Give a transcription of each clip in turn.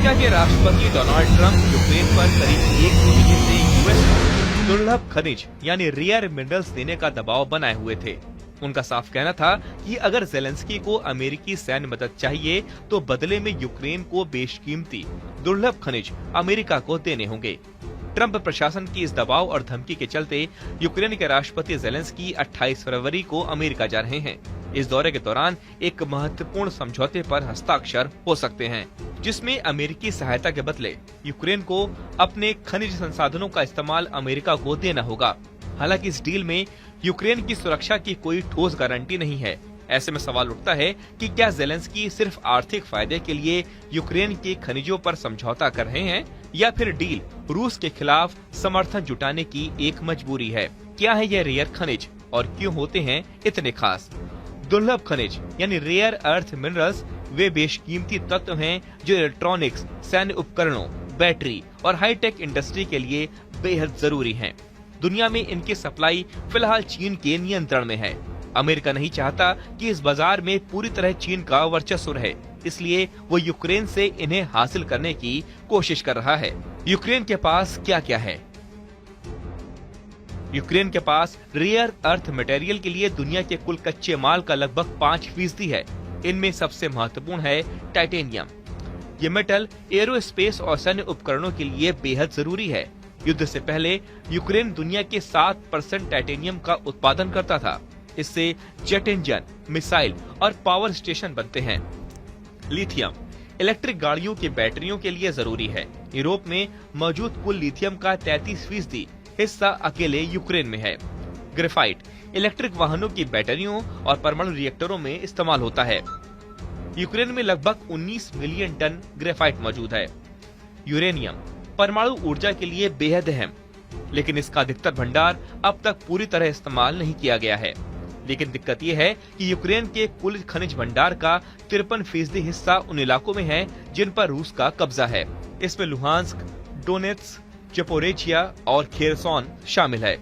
America के राष्ट्रपति Donald Trump Ukraine पर करीब 1 महीने से यूएस को दुर्लभ खनिज यानी रेयर मिनरल्स देने का दबाव बनाए हुए थे। उनका साफ कहना था कि अगर जेलेंस्की को अमेरिकी सैन्य मदद चाहिए तो बदले में यूक्रेन को बेशकीमती दुर्लभ खनिज अमेरिका को देने होंगे। ट्रंप प्रशासन की इस दबाव और धमकी के चलते यूक्रेन के राष्ट्रपति जेलेंस्की 28 फरवरी को अमेरिका जा रहे हैं। इस दौरे के दौरान एक महत्वपूर्ण समझौते पर हस्ताक्षर हो सकते हैं, जिसमें अमेरिकी सहायता के बदले यूक्रेन को अपने खनिज संसाधनों का इस्तेमाल अमेरिका को देना होगा। हालांकि इस डील में यूक्रेन की सुरक्षा की कोई ठोस गारंटी नहीं है। ऐसे में सवाल उठता है कि क्या जेलेंस्की सिर्फ आर्थिक फायदे के लिए यूक्रेन के खनिजों पर समझौता कर रहे हैं या फिर डील रूस के खिलाफ समर्थन जुटाने की एक मजबूरी है। क्या है यह रेयर खनिज और क्यों होते हैं इतने खास? दुर्लभ खनिज यानी रेयर अर्थ मिनरल्स वे बेशकीमती तत्व हैं जो इलेक्ट्रॉनिक्स, सैन्य उपकरणों, बैटरी और हाईटेक इंडस्ट्री के लिए बेहद जरूरी हैं। दुनिया में इनकी सप्लाई फिलहाल चीन के नियंत्रण में है। अमेरिका नहीं चाहता कि इस बाजार में पूरी तरह चीन का वर्चस्व रहे, इसलिए वो यूक्रेन से इन्हें हासिल करने की कोशिश कर रहा है। यूक्रेन के पास क्या क्या है? यूक्रेन के पास रेयर अर्थ मटेरियल के लिए दुनिया के कुल कच्चे माल का लगभग 5% है। इनमें सबसे महत्वपूर्ण है टाइटेनियम। ये मेटल एरोस्पेस और सैन्य उपकरणों के लिए बेहद जरूरी है। युद्ध से पहले यूक्रेन दुनिया के 7% टाइटेनियम का उत्पादन करता था। इससे जेट इंजन, मिसाइल और पावर स्टेशन बनते हैं। लिथियम इलेक्ट्रिक गाड़ियों की बैटरियों के लिए जरूरी है। यूरोप में मौजूद कुल लिथियम का 33% हिस्सा अकेले यूक्रेन में है। ग्रेफाइट इलेक्ट्रिक वाहनों की बैटरियों और परमाणु रिएक्टरों में इस्तेमाल होता है। यूक्रेन में लगभग 19 मिलियन टन ग्रेफाइट मौजूद है। यूरेनियम परमाणु ऊर्जा के लिए बेहद अहम, लेकिन इसका अधिकतर भंडार अब तक पूरी तरह इस्तेमाल नहीं किया गया है। लेकिन दिक्कत यह है कि यूक्रेन के कुल खनिज भंडार का 53% हिस्सा उन इलाकों में है जिन पर रूस का कब्जा है। इसमें लुहांस्क, डोनेत्स्क, ज़पोरिज़िया और खेरसोन शामिल है।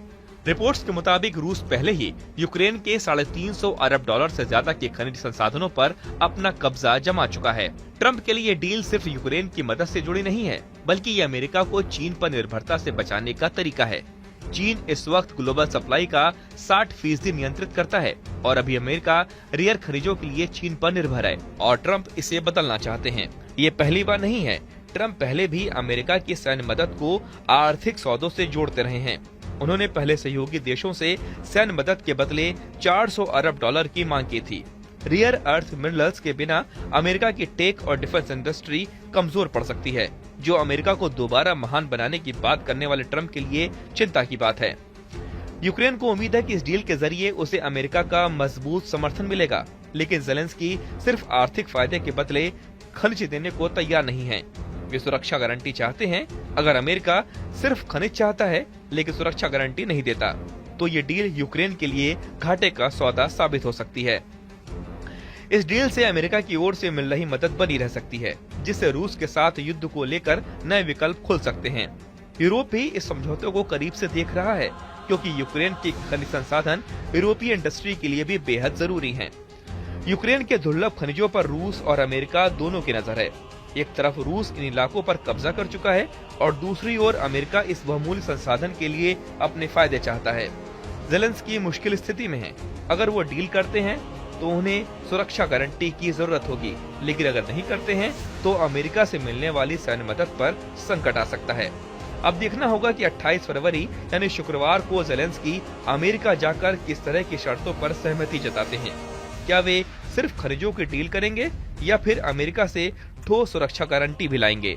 रिपोर्ट्स के मुताबिक रूस पहले ही यूक्रेन के 350 अरब डॉलर से ज्यादा के खनिज संसाधनों पर अपना कब्जा जमा चुका है। ट्रंप के लिए ये डील सिर्फ यूक्रेन की मदद से जुड़ी नहीं है, बल्कि ये अमेरिका को चीन पर निर्भरता से बचाने का तरीका है। चीन इस वक्त ग्लोबल सप्लाई का 60% नियंत्रित करता है और अभी अमेरिका रेयर खनिजों के लिए चीन पर निर्भर है और ट्रंप इसे बदलना चाहते हैं। ये पहली बार नहीं है। ट्रंप पहले भी अमेरिका की सैन्य मदद को आर्थिक सौदों से जोड़ते रहे हैं। उन्होंने पहले सहयोगी देशों से सैन्य मदद के बदले 400 अरब डॉलर की मांग की थी। रेयर अर्थ मिनरल्स के बिना अमेरिका की टेक और डिफेंस इंडस्ट्री कमजोर पड़ सकती है, जो अमेरिका को दोबारा महान बनाने की बात करने वाले ट्रंप के लिए चिंता की बात है। यूक्रेन को उम्मीद है कि इस डील के जरिए उसे अमेरिका का मजबूत समर्थन मिलेगा, लेकिन जेलेंस्की सिर्फ आर्थिक फायदे के बदले खनिज देने को तैयार नहीं है। वे सुरक्षा गारंटी चाहते हैं। अगर अमेरिका सिर्फ खनिज चाहता है लेकिन सुरक्षा गारंटी नहीं देता, तो ये डील यूक्रेन के लिए घाटे का सौदा साबित हो सकती है। इस डील से अमेरिका की ओर से मिल रही मदद बनी रह सकती है, जिससे रूस के साथ युद्ध को लेकर नए विकल्प खुल सकते हैं। यूरोप भी इस समझौते को करीब से देख रहा है, क्योंकि यूक्रेन के खनिज संसाधन यूरोपीय इंडस्ट्री के लिए भी बेहद जरूरी हैं। यूक्रेन के दुर्लभ खनिजों पर रूस और अमेरिका दोनों की नजर है। एक तरफ रूस इन इलाकों पर कब्जा कर चुका है और दूसरी ओर अमेरिका इस बहुमूल्य संसाधन के लिए अपने फायदे चाहता है। जेलेंस्की मुश्किल स्थिति में है। अगर वो डील करते हैं तो उन्हें सुरक्षा गारंटी की जरूरत होगी, लेकिन अगर नहीं करते हैं तो अमेरिका से मिलने वाली सैन्य मदद पर संकट आ सकता है। अब देखना होगा कि 28 फरवरी यानी शुक्रवार को जेलेंस्की अमेरिका जाकर किस तरह की शर्तों पर सहमति जताते हैं। क्या वे सिर्फ खनिजों की डील करेंगे या फिर अमेरिका से ठोस सुरक्षा गारंटी भी लाएंगे?